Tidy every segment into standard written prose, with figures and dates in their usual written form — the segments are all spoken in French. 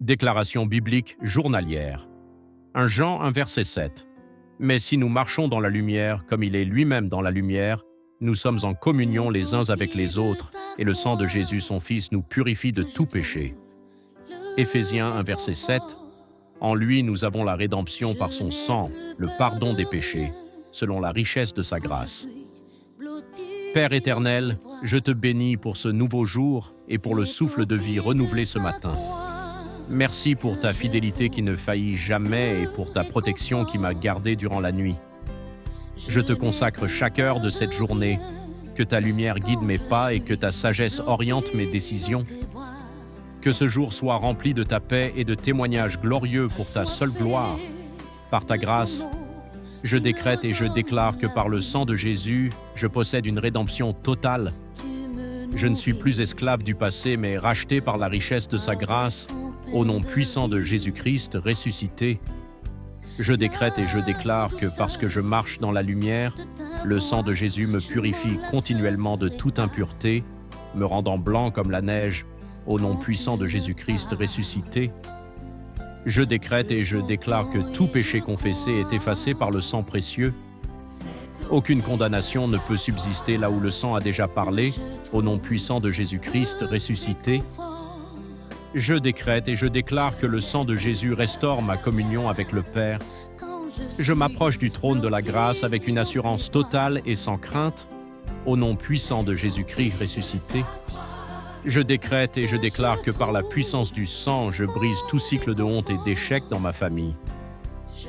Déclaration biblique journalière. 1 Jean 1 verset 7. Mais si nous marchons dans la lumière, comme il est lui-même dans la lumière, nous sommes en communion les uns avec les autres, et le sang de Jésus son Fils nous purifie de tout péché. Éphésiens 1 verset 7. En lui nous avons la rédemption par son sang, le pardon des péchés, selon la richesse de sa grâce. Père éternel, je te bénis pour ce nouveau jour et pour le souffle de vie renouvelé ce matin. Merci pour ta fidélité qui ne faillit jamais et pour ta protection qui m'a gardé durant la nuit. Je te consacre chaque heure de cette journée, que ta lumière guide mes pas et que ta sagesse oriente mes décisions. Que ce jour soit rempli de ta paix et de témoignages glorieux pour ta seule gloire. Par ta grâce, je décrète et je déclare que par le sang de Jésus, je possède une rédemption totale. Je ne suis plus esclave du passé, mais racheté par la richesse de sa grâce, au nom puissant de Jésus-Christ ressuscité. Je décrète et je déclare que parce que je marche dans la lumière, le sang de Jésus me purifie continuellement de toute impureté, me rendant blanc comme la neige, au nom puissant de Jésus-Christ ressuscité. Je décrète et je déclare que tout péché confessé est effacé par le sang précieux. Aucune condamnation ne peut subsister là où le sang a déjà parlé, au nom puissant de Jésus-Christ ressuscité. Je décrète et je déclare que le sang de Jésus restaure ma communion avec le Père. Je m'approche du trône de la grâce avec une assurance totale et sans crainte, au nom puissant de Jésus-Christ ressuscité. Je décrète et je déclare que par la puissance du sang, je brise tout cycle de honte et d'échec dans ma famille.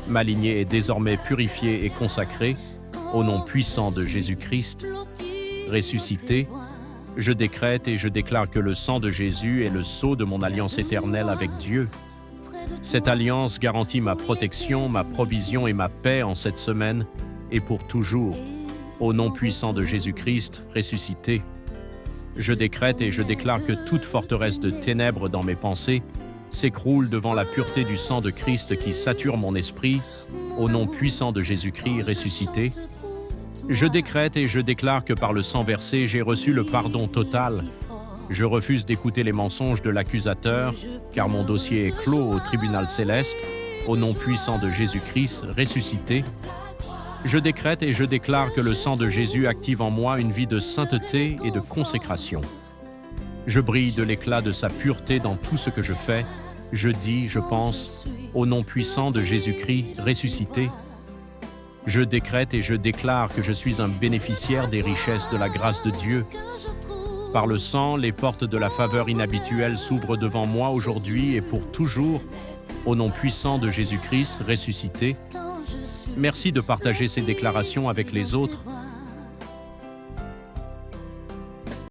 Ma lignée est désormais purifiée et consacrée, au nom puissant de Jésus-Christ ressuscité. Je décrète et je déclare que le sang de Jésus est le sceau de mon alliance éternelle avec Dieu. Cette alliance garantit ma protection, ma provision et ma paix en cette semaine et pour toujours, au nom puissant de Jésus-Christ ressuscité. Je décrète et je déclare que toute forteresse de ténèbres dans mes pensées s'écroule devant la pureté du sang de Christ qui sature mon esprit, au nom puissant de Jésus-Christ ressuscité. Je décrète et je déclare que par le sang versé, j'ai reçu le pardon total. Je refuse d'écouter les mensonges de l'accusateur, car mon dossier est clos au tribunal céleste, au nom puissant de Jésus-Christ ressuscité. Je décrète et je déclare que le sang de Jésus active en moi une vie de sainteté et de consécration. Je brille de l'éclat de sa pureté dans tout ce que je fais. Je dis, je pense, au nom puissant de Jésus-Christ ressuscité. Je décrète et je déclare que je suis un bénéficiaire des richesses de la grâce de Dieu. Par le sang, les portes de la faveur inhabituelle s'ouvrent devant moi aujourd'hui et pour toujours, au nom puissant de Jésus-Christ ressuscité. Merci de partager ces déclarations avec les autres.